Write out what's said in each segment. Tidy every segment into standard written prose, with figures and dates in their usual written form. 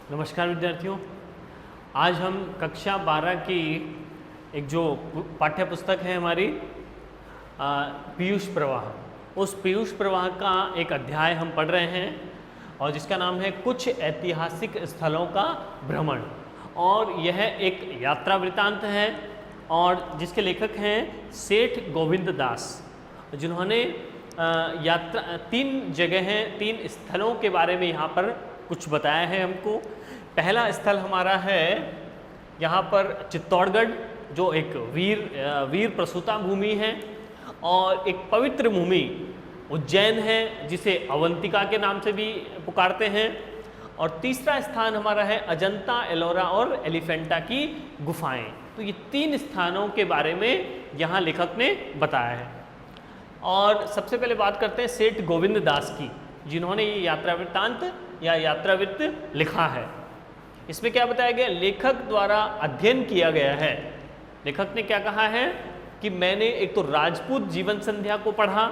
नमस्कार विद्यार्थियों। आज हम कक्षा 12 की एक जो पाठ्य पुस्तक है हमारी पीयूष प्रवाह, उस पीयूष प्रवाह का एक अध्याय हम पढ़ रहे हैं और जिसका नाम है कुछ ऐतिहासिक स्थलों का भ्रमण। और यह एक यात्रा वृत्तांत है और जिसके लेखक हैं सेठ गोविंद दास, जिन्होंने यात्रा 3 जगहें 3 स्थलों के बारे में यहाँ पर कुछ बताया है हमको। पहला स्थल हमारा है यहाँ पर चित्तौड़गढ़, जो एक वीर प्रसूता भूमि है, और एक पवित्र भूमि उज्जैन है जिसे अवंतिका के नाम से भी पुकारते हैं। और तीसरा स्थान हमारा है अजंता, एलोरा और एलिफेंटा की गुफाएं। तो ये 3 स्थानों के बारे में यहाँ लेखक ने बताया है। और सबसे पहले बात करते हैं सेठ गोविंद दास की, जिन्होंने ये यात्रा वृत्तांत या यात्रा वृत्त लिखा है। इसमें क्या बताया गया? लेखक द्वारा अध्ययन किया गया है। लेखक ने क्या कहा है कि मैंने एक तो राजपूत जीवन संध्या को पढ़ा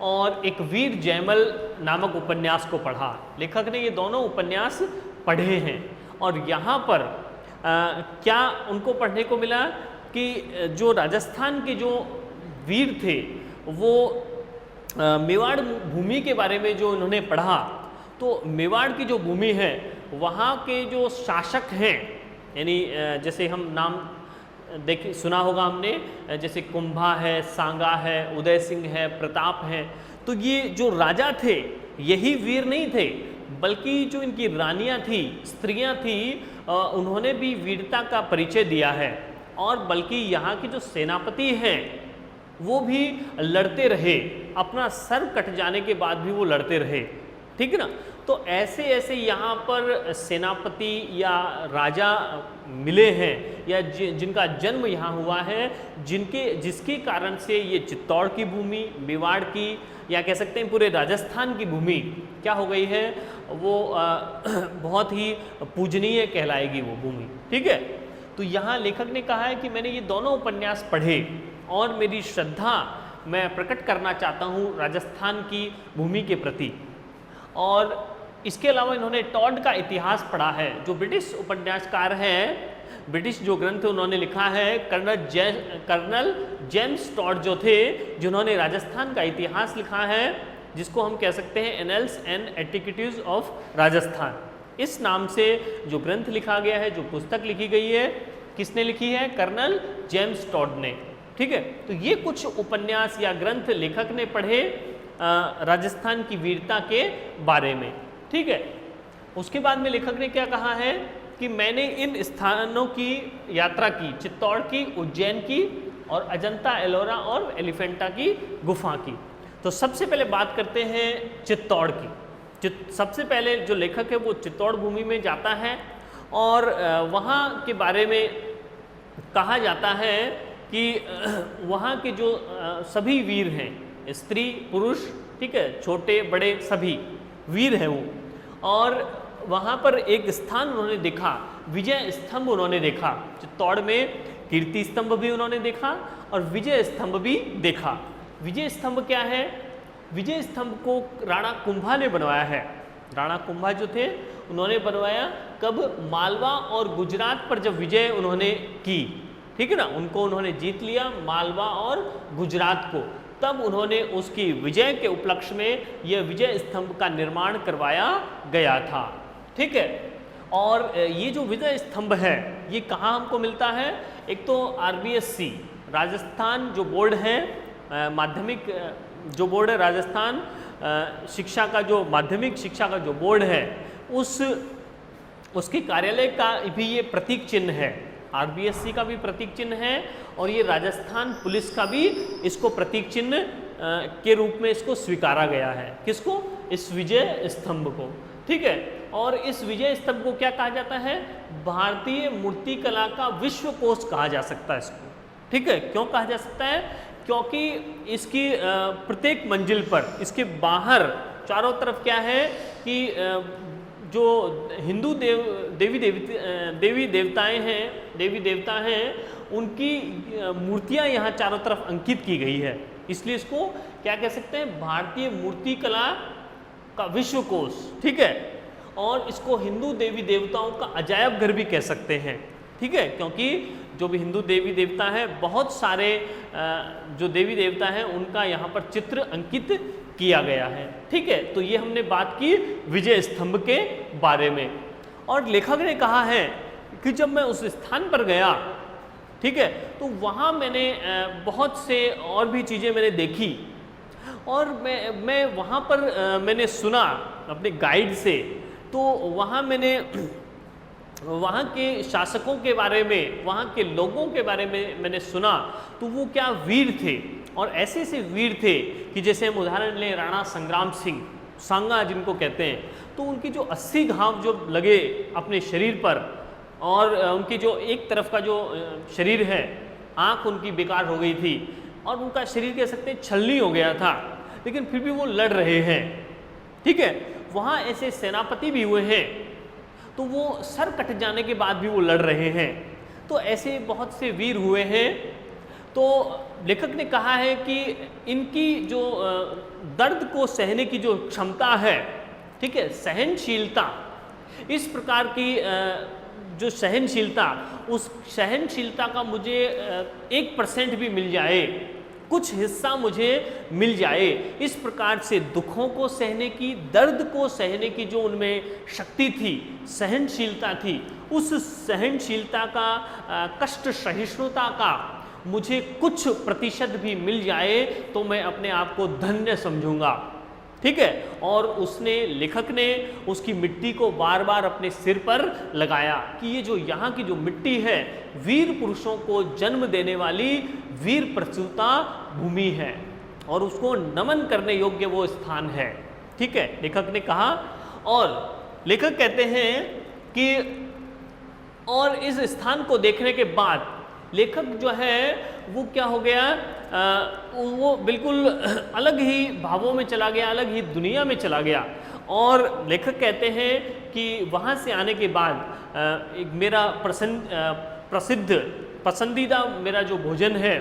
और एक वीर जयमल नामक उपन्यास को पढ़ा। लेखक ने ये दोनों उपन्यास पढ़े हैं और यहाँ पर क्या उनको पढ़ने को मिला कि जो राजस्थान के जो वीर थे वो मेवाड़ भूमि के बारे में जो उन्होंने पढ़ा, तो मेवाड़ की जो भूमि है वहाँ के जो शासक हैं, यानी जैसे हम नाम सुना होगा हमने, जैसे कुंभा है, सांगा है, उदय सिंह है, प्रताप है, तो ये जो राजा थे यही वीर नहीं थे, बल्कि जो इनकी रानियाँ थी, स्त्रियाँ थी, उन्होंने भी वीरता का परिचय दिया है। और बल्कि यहाँ के जो सेनापति हैं वो भी लड़ते रहे, अपना सर कट जाने के बाद भी वो लड़ते रहे, ठीक है ना। तो ऐसे ऐसे यहाँ पर सेनापति या राजा मिले हैं या जिनका जन्म यहाँ हुआ है, जिसके कारण से ये चित्तौड़ की भूमि, मेवाड़ की, या कह सकते हैं पूरे राजस्थान की भूमि क्या हो गई है, वो बहुत ही पूजनीय कहलाएगी वो भूमि, ठीक है। तो यहाँ लेखक ने कहा है कि मैंने ये दोनों उपन्यास पढ़े और मेरी श्रद्धा मैं प्रकट करना चाहता हूँ राजस्थान की भूमि के प्रति। और इसके अलावा इन्होंने टॉड का इतिहास पढ़ा है, जो ब्रिटिश उपन्यासकार हैं, ब्रिटिश जो ग्रंथ उन्होंने लिखा है, कर्नल जेम्स टॉड जो थे, जिन्होंने राजस्थान का इतिहास लिखा है, जिसको हम कह सकते हैं annuls and antiquities of Rajasthan. इस नाम से जो ग्रंथ लिखा गया है, जो पुस्तक लिखी गई है, किसने लिखी है? कर्नल जेम्स टॉड ने, ठीक है। तो ये कुछ उपन्यास या ग्रंथ लेखक ने पढ़े राजस्थान की वीरता के बारे में, ठीक है। उसके बाद में लेखक ने क्या कहा है कि मैंने इन स्थानों की यात्रा की, चित्तौड़ की, उज्जैन की और अजंता, एलोरा और एलिफेंटा की गुफा की। तो सबसे पहले बात करते हैं चित्तौड़ की। सबसे पहले जो लेखक है वो चित्तौड़ भूमि में जाता है और वहाँ के बारे में कहा जाता है कि वहाँ के जो सभी वीर हैं, स्त्री पुरुष, ठीक है, छोटे बड़े सभी वीर हैं वो। और वहाँ पर एक स्थान उन्होंने देखा, विजय स्तंभ उन्होंने देखा। चित्तौड़ में कीर्ति स्तंभ भी उन्होंने देखा और विजय स्तंभ भी देखा। विजय स्तंभ क्या है? विजय स्तंभ को राणा कुंभा ने बनवाया है। राणा कुंभा जो थे उन्होंने बनवाया कब? मालवा और गुजरात पर जब विजय उन्होंने की, ठीक है ना, उनको उन्होंने जीत लिया, मालवा और गुजरात को, तब उन्होंने उसकी विजय के उपलक्ष्य में यह विजय स्तंभ का निर्माण करवाया गया था, ठीक है। और ये जो विजय स्तंभ है ये कहाँ हमको मिलता है? एक तो RBSC राजस्थान जो बोर्ड है, माध्यमिक जो बोर्ड है, राजस्थान शिक्षा का जो माध्यमिक शिक्षा का जो बोर्ड है, उसके कार्यालय का भी ये प्रतीक चिन्ह है। RBSC का भी प्रतीक चिन्ह है और ये राजस्थान पुलिस का भी इसको प्रतीक चिन्ह के रूप में इसको स्वीकारा गया है। किसको? इस विजय स्तंभ को, ठीक है। और इस विजय स्तंभ को क्या कहा जाता है? भारतीय मूर्तिकला का विश्व कोश कहा जा सकता है इसको, ठीक है। क्यों कहा जा सकता है? क्योंकि इसकी प्रत्येक मंजिल पर, इसके बाहर चारों तरफ क्या है कि जो हिंदू देवी देवता हैं, उनकी मूर्तियां यहाँ चारों तरफ अंकित की गई है। इसलिए इसको क्या कह सकते हैं? भारतीय मूर्तिकला का विश्वकोश, ठीक है। और इसको हिंदू देवी देवताओं का अजायब घर भी कह सकते हैं, ठीक है, क्योंकि जो भी हिंदू देवी देवता हैं, बहुत सारे जो देवी देवता हैं उनका यहाँ पर चित्र अंकित किया गया है, ठीक है। तो ये हमने बात की विजय स्तंभ के बारे में। और लेखक ने कहा है कि जब मैं उस स्थान पर गया, ठीक है, तो वहाँ मैंने बहुत से और भी चीज़ें मैंने देखी, और मैं वहाँ पर मैंने सुना अपने गाइड से, तो वहाँ मैंने वहाँ के शासकों के बारे में, वहाँ के लोगों के बारे में मैंने सुना, तो वो क्या वीर थे, और ऐसे ऐसे वीर थे कि जैसे हम उदाहरण लें राणा संग्राम सिंह, सांगा जिनको कहते हैं, तो उनकी जो 80 घाव जो लगे अपने शरीर पर, और उनकी जो एक तरफ का जो शरीर है, आँख उनकी बेकार हो गई थी, और उनका शरीर कह सकते हैं छलनी हो गया था, लेकिन फिर भी वो लड़ रहे हैं, ठीक है। वहाँ ऐसे सेनापति भी हुए हैं, तो वो सर कट जाने के बाद भी वो लड़ रहे हैं, तो ऐसे बहुत से वीर हुए हैं। तो लेखक ने कहा है कि इनकी जो दर्द को सहने की जो क्षमता है, ठीक है, सहनशीलता, इस प्रकार की जो सहनशीलता, उस सहनशीलता का मुझे 1% भी मिल जाए, कुछ हिस्सा मुझे मिल जाए, इस प्रकार से दुखों को सहने की, दर्द को सहने की जो उनमें शक्ति थी, सहनशीलता थी, उस सहनशीलता का, कष्ट सहिष्णुता का मुझे कुछ प्रतिशत भी मिल जाए तो मैं अपने आप को धन्य समझूंगा, ठीक है। और उसने, लेखक ने उसकी मिट्टी को बार बार अपने सिर पर लगाया कि ये जो यहाँ की जो मिट्टी है, वीर पुरुषों को जन्म देने वाली वीर प्रसूता भूमि है, और उसको नमन करने योग्य वो स्थान है, ठीक है, लेखक ने कहा। और लेखक कहते हैं कि और इस स्थान को देखने के बाद लेखक जो है वो क्या हो गया, वो बिल्कुल अलग ही भावों में चला गया, अलग ही दुनिया में चला गया। और लेखक कहते हैं कि वहाँ से आने के बाद एक मेरा पसंदीदा मेरा जो भोजन है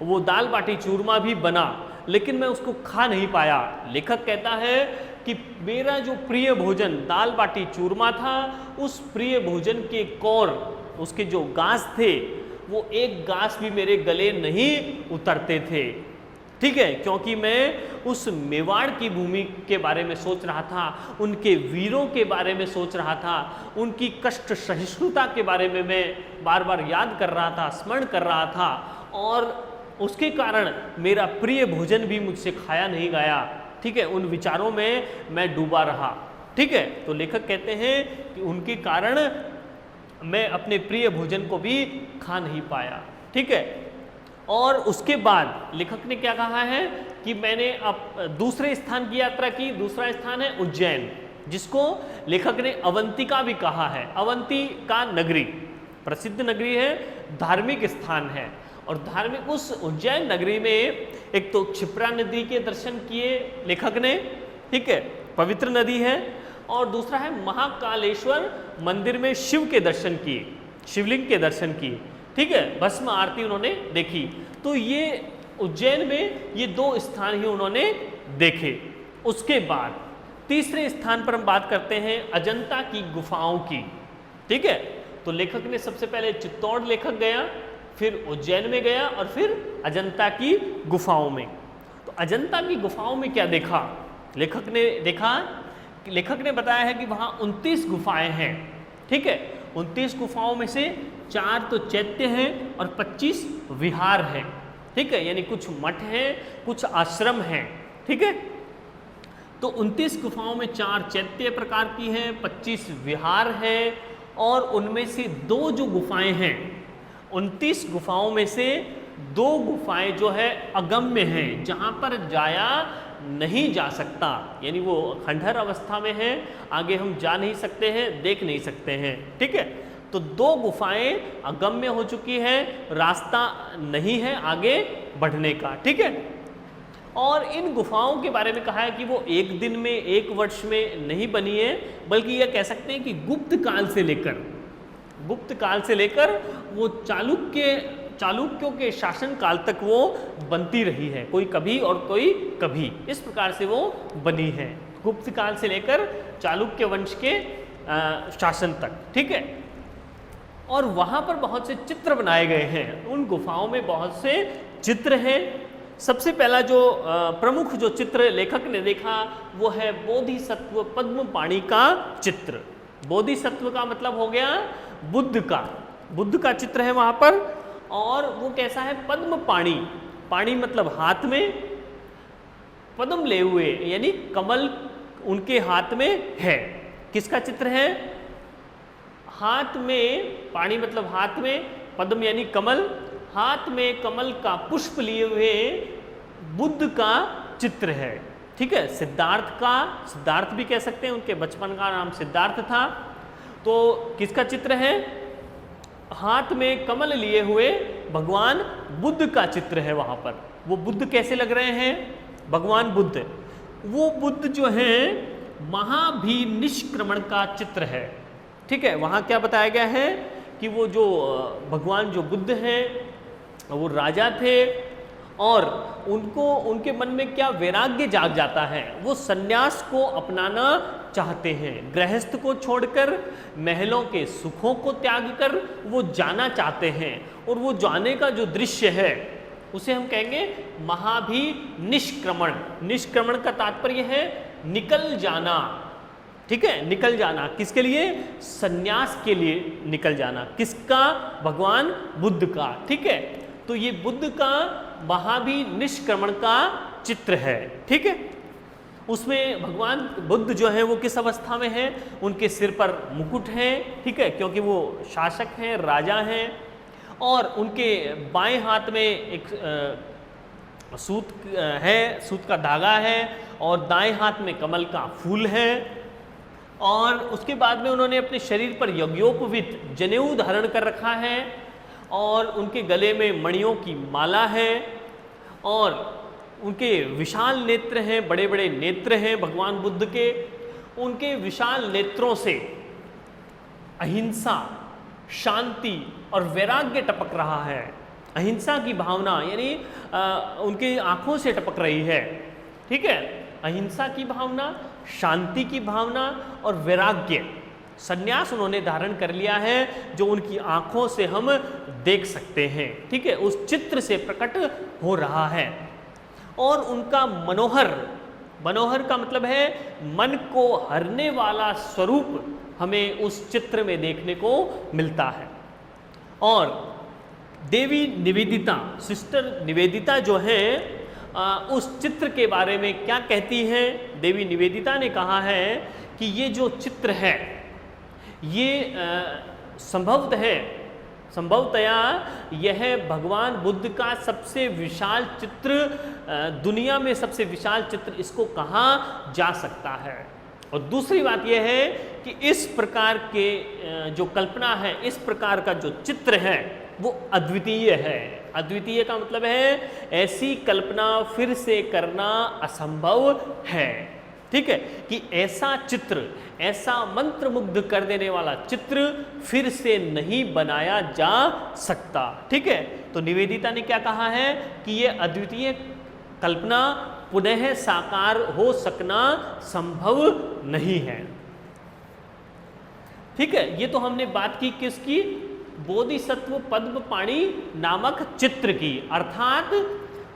वो दाल बाटी चूरमा भी बना, लेकिन मैं उसको खा नहीं पाया। लेखक कहता है कि मेरा जो प्रिय भोजन दाल बाटी चूरमा था, उस प्रिय भोजन के कौर, उसके जो गांस थे, वो एक गांस भी मेरे गले नहीं उतरते थे, ठीक है, क्योंकि मैं उस मेवाड़ की भूमि के बारे में सोच रहा था, उनके वीरों के बारे में सोच रहा था, उनकी कष्ट सहिष्णुता के बारे में मैं बार बार याद कर रहा था, स्मरण कर रहा था, और उसके कारण मेरा प्रिय भोजन भी मुझसे खाया नहीं गया, ठीक है, उन विचारों में मैं डूबा रहा, ठीक है। तो लेखक कहते हैं कि उनके कारण मैं अपने प्रिय भोजन को भी खा नहीं पाया, ठीक है। और उसके बाद लेखक ने क्या कहा है कि मैंने अब दूसरे स्थान की यात्रा की। दूसरा स्थान है उज्जैन, जिसको लेखक ने अवंतिका भी कहा है। अवंतिका नगरी प्रसिद्ध नगरी है, धार्मिक स्थान है, और धार्मिक उस उज्जैन नगरी में एक तो क्षिप्रा नदी के दर्शन किए लेखक ने, ठीक है, पवित्र नदी है, और दूसरा है महाकालेश्वर मंदिर में शिव के दर्शन किए, शिवलिंग के दर्शन किए, ठीक है, भस्म आरती उन्होंने देखी। तो ये उज्जैन में ये 2 स्थान ही उन्होंने देखे। उसके बाद तीसरे स्थान पर हम बात करते हैं अजंता की गुफाओं की, ठीक है। तो लेखक ने सबसे पहले चित्तौड़ लेखक गया, फिर उज्जैन में गया, और फिर अजंता की गुफाओं में। तो अजंता की गुफाओं में क्या देखा लेखक ने? देखा, लेखक ने बताया है कि वहाँ 29 गुफाएं हैं, ठीक है। 29 गुफाओं में से 4 तो चैत्य हैं और 25 विहार हैं, ठीक है, यानी कुछ मठ हैं, कुछ आश्रम हैं, ठीक है। तो 29 गुफाओं में 4 चैत्य प्रकार की हैं, 25 विहार हैं, और उनमें से 2 जो गुफाएं हैं, 29 गुफाओं में से 2 गुफाएं जो है अगम्य हैं, जहाँ पर जाया नहीं जा सकता, यानी वो खंडहर अवस्था में है, आगे हम जा नहीं सकते हैं, देख नहीं सकते हैं, ठीक है। तो 2 गुफाएं अगम्य हो चुकी हैं, रास्ता नहीं है आगे बढ़ने का, ठीक है। और इन गुफाओं के बारे में कहा है कि वो 1 दिन में, 1 वर्ष में नहीं बनी है, बल्कि यह कह सकते हैं कि गुप्त काल से लेकर वो चालुक्यों के शासन काल तक वो बनती रही है, कोई कभी और कोई कभी, इस प्रकार से वो बनी है। गुप्त काल से लेकर चालुक्य वंश के शासन तक, ठीक है। और वहाँ पर बहुत से चित्र बनाए गए हैं, उन गुफाओं में बहुत से चित्र हैं। सबसे पहला जो प्रमुख जो चित्र लेखक ने देखा वो है बोधिसत्व पद्म पाणि का चित्र। बोधिसत्व का मतलब हो गया बुद्ध का चित्र है वहाँ पर। और वो कैसा है, पद्म पाणि, पाणि मतलब हाथ में, पद्म ले हुए यानी कमल उनके हाथ में है। किसका चित्र है, हाथ में, पाणि मतलब हाथ में, पद्म यानी कमल, हाथ में कमल का पुष्प लिए हुए बुद्ध का चित्र है, ठीक है। सिद्धार्थ भी कह सकते हैं, उनके बचपन का नाम सिद्धार्थ था। तो किसका चित्र है, हाथ में कमल लिए हुए भगवान बुद्ध का चित्र है वहाँ पर। वो बुद्ध कैसे लग रहे हैं, भगवान बुद्ध, वो बुद्ध जो है महाभिनिष्क्रमण का चित्र है, ठीक है। वहाँ क्या बताया गया है कि वो जो भगवान जो बुद्ध हैं वो राजा थे और उनके मन में क्या वैराग्य जाग जाता है, वो सन्यास को अपनाना चाहते हैं, गृहस्थ को छोड़कर महलों के सुखों को त्याग कर वो जाना चाहते हैं। और वो जाने का जो दृश्य है उसे हम कहेंगे महाभिनिष्क्रमण। निष्क्रमण का तात्पर्य है निकल जाना, ठीक है, निकल जाना। किसके लिए, सन्यास के लिए निकल जाना। किसका, भगवान बुद्ध का, ठीक है। तो ये बुद्ध का महाभिनिष्क्रमण का चित्र है, ठीक है। उसमें भगवान बुद्ध जो है वो किस अवस्था में है, उनके सिर पर मुकुट है, ठीक है, क्योंकि वो शासक हैं, राजा हैं। और उनके बाएं हाथ में एक सूत है, सूत का धागा है, और दाएं हाथ में कमल का फूल है। और उसके बाद में उन्होंने अपने शरीर पर यज्ञोपवीत जनेऊ धारण कर रखा है, और उनके गले में मणियों की माला है, और उनके विशाल नेत्र हैं, बड़े बड़े नेत्र हैं भगवान बुद्ध के। उनके विशाल नेत्रों से अहिंसा, शांति और वैराग्य टपक रहा है। अहिंसा की भावना यानी उनकी आंखों से टपक रही है, ठीक है। अहिंसा की भावना, शांति की भावना और वैराग्य, सन्यास उन्होंने धारण कर लिया है जो उनकी आंखों से हम देख सकते हैं, ठीक है, उस चित्र से प्रकट हो रहा है। और उनका मनोहर का मतलब है मन को हरने वाला स्वरूप हमें उस चित्र में देखने को मिलता है। और देवी निवेदिता, सिस्टर निवेदिता जो है उस चित्र के बारे में क्या कहती हैं। देवी निवेदिता ने कहा है कि ये जो चित्र है ये संभवतया यह भगवान बुद्ध का सबसे विशाल चित्र, दुनिया में सबसे विशाल चित्र इसको कहा जा सकता है। और दूसरी बात यह है कि इस प्रकार के जो कल्पना है, इस प्रकार का जो चित्र है वो अद्वितीय है। अद्वितीय का मतलब है ऐसी कल्पना फिर से करना असंभव है, ठीक है, कि ऐसा चित्र, ऐसा मंत्रमुग्ध कर देने वाला चित्र फिर से नहीं बनाया जा सकता, ठीक है। तो निवेदिता ने क्या कहा है कि ये अद्वितीय कल्पना पुनः साकार हो सकना संभव नहीं है, ठीक है। ये तो हमने बात की किसकी, बोधिसत्व पद्म पाणि नामक चित्र की, अर्थात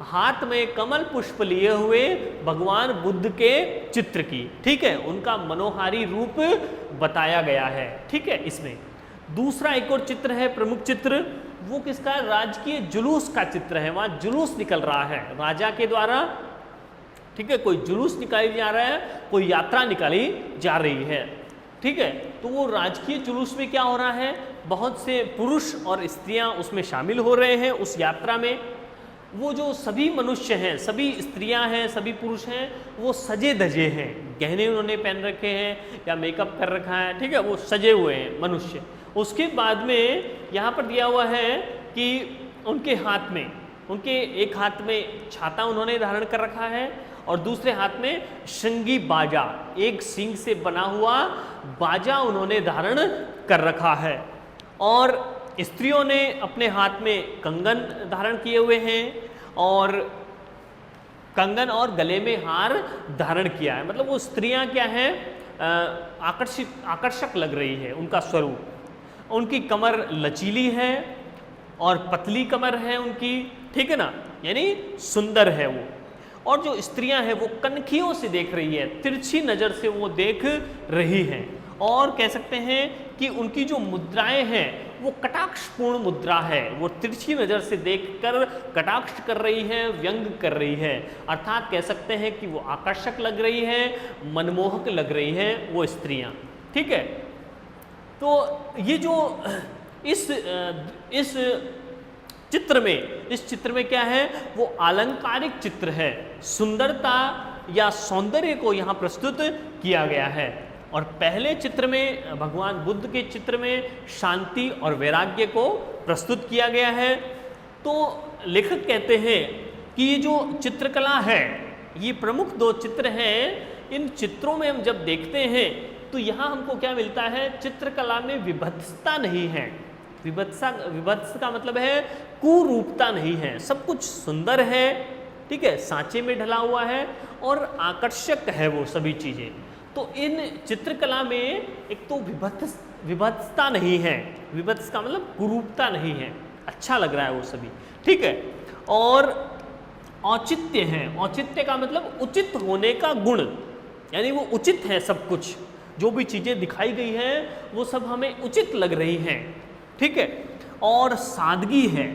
हाथ में कमल पुष्प लिए हुए भगवान बुद्ध के चित्र की, ठीक है, उनका मनोहारी रूप बताया गया है, ठीक है। इसमें दूसरा एक और चित्र है, प्रमुख चित्र, वो किसका है, राजकीय जुलूस का चित्र है। वहां जुलूस निकल रहा है राजा के द्वारा, ठीक है, कोई जुलूस निकाली जा रहा है, कोई यात्रा निकाली जा रही है, ठीक है। तो वो राजकीय जुलूस में क्या हो रहा है, बहुत से पुरुष और स्त्रियां उसमें शामिल हो रहे हैं उस यात्रा में। वो जो सभी मनुष्य हैं, सभी स्त्रियां हैं, सभी पुरुष हैं, वो सजे धजे हैं, गहने उन्होंने पहन रखे हैं या मेकअप कर रखा है, ठीक है, वो सजे हुए हैं मनुष्य। उसके बाद में यहाँ पर दिया हुआ है कि उनके हाथ में, उनके एक हाथ में छाता उन्होंने धारण कर रखा है और दूसरे हाथ में शंगी बाजा, एक सींग से बना हुआ बाजा उन्होंने धारण कर रखा है। और स्त्रियों ने अपने हाथ में कंगन धारण किए हुए हैं और कंगन और गले में हार धारण किया है। मतलब वो स्त्रियां क्या है, आकर्षक लग रही है उनका स्वरूप। उनकी कमर लचीली है और पतली कमर है उनकी, ठीक है ना, यानी सुंदर है वो। और जो स्त्रियां हैं वो कनखियों से देख रही है, तिरछी नज़र से वो देख रही हैं। और कह सकते हैं कि उनकी जो मुद्राएं हैं वो कटाक्षपूर्ण मुद्रा है, वो तिरछी नज़र से देखकर कटाक्ष कर रही है, व्यंग कर रही है। अर्थात कह सकते हैं कि वो आकर्षक लग रही है, मनमोहक लग रही हैं वो स्त्रियां, ठीक है। तो ये जो इस चित्र में क्या है, वो आलंकारिक चित्र है, सुंदरता या सौंदर्य को यहाँ प्रस्तुत किया गया है। और पहले चित्र में, भगवान बुद्ध के चित्र में शांति और वैराग्य को प्रस्तुत किया गया है। तो लेखक कहते हैं कि ये जो चित्रकला है, ये प्रमुख दो चित्र हैं, इन चित्रों में हम जब देखते हैं तो यहाँ हमको क्या मिलता है, चित्रकला में विभत्सता नहीं है। विभत्स का मतलब है कुरूपता नहीं है, सब कुछ सुंदर है, ठीक है, सांचे में ढला हुआ है और आकर्षक है वो सभी चीज़ें। तो इन चित्रकला में एक तो विभत्सता नहीं है, विभत्स का मतलब कुरूपता नहीं है, अच्छा लग रहा है वो सभी, ठीक है। और औचित्य है, औचित्य का मतलब उचित होने का गुण, यानी वो उचित है सब कुछ, जो भी चीज़ें दिखाई गई हैं वो सब हमें उचित लग रही हैं, ठीक है। और सादगी है,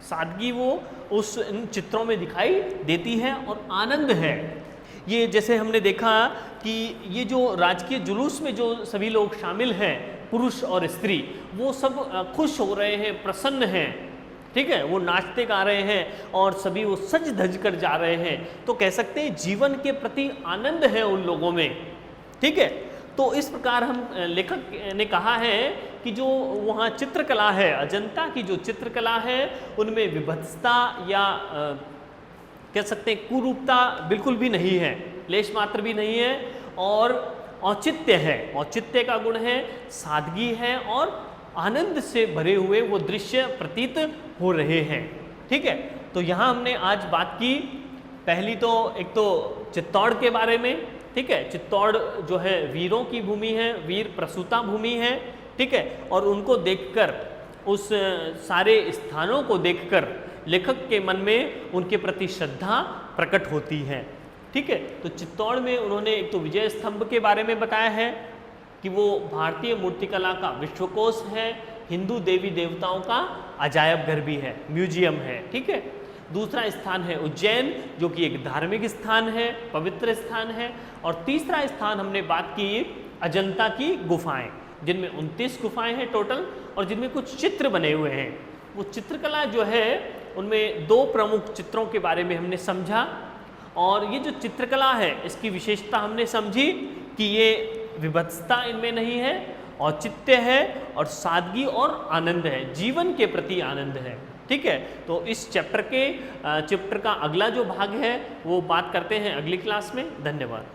सादगी वो उस इन चित्रों में दिखाई देती है। और आनंद है, ये जैसे हमने देखा कि ये जो राजकीय जुलूस में जो सभी लोग शामिल हैं, पुरुष और स्त्री, वो सब खुश हो रहे हैं, प्रसन्न हैं, ठीक है, वो नाचते गा रहे हैं और सभी वो सज धज कर जा रहे हैं। तो कह सकते हैं जीवन के प्रति आनंद है उन लोगों में, ठीक है। तो इस प्रकार हम लेखक ने कहा है कि जो वहाँ चित्रकला है, अजंता की जो चित्रकला है, उनमें विभत्सता या कह सकते हैं कुरूपता बिल्कुल भी नहीं है, लेश मात्र भी नहीं है। और औचित्य है, औचित्य का गुण है, सादगी है और आनंद से भरे हुए वो दृश्य प्रतीत हो रहे हैं, ठीक है। तो यहाँ हमने आज बात की, पहली तो एक तो चित्तौड़ के बारे में, ठीक है। चित्तौड़ जो है वीरों की भूमि है, वीर प्रसूता भूमि है, ठीक है। और उनको देखकर, उस सारे स्थानों को देखकर लेखक के मन में उनके प्रति श्रद्धा प्रकट होती है, ठीक है। तो चित्तौड़ में उन्होंने एक तो विजय स्तंभ के बारे में बताया है कि वो भारतीय मूर्तिकला का विश्वकोश है, हिंदू देवी देवताओं का अजायब घर भी है, म्यूजियम है, ठीक है। दूसरा स्थान है उज्जैन, जो कि एक धार्मिक स्थान है, पवित्र स्थान है। और तीसरा स्थान हमने बात की अजंता की गुफाएं, जिनमें 29 गुफाएं हैं टोटल और जिनमें कुछ चित्र बने हुए हैं। वो चित्रकला जो है उनमें दो प्रमुख चित्रों के बारे में हमने समझा। और ये जो चित्रकला है इसकी विशेषता हमने समझी कि ये विभत्सता इनमें नहीं है, औचित्य है और सादगी और आनंद है, जीवन के प्रति आनंद है, ठीक है। तो इस चैप्टर का अगला जो भाग है वो बात करते हैं अगली क्लास में। धन्यवाद।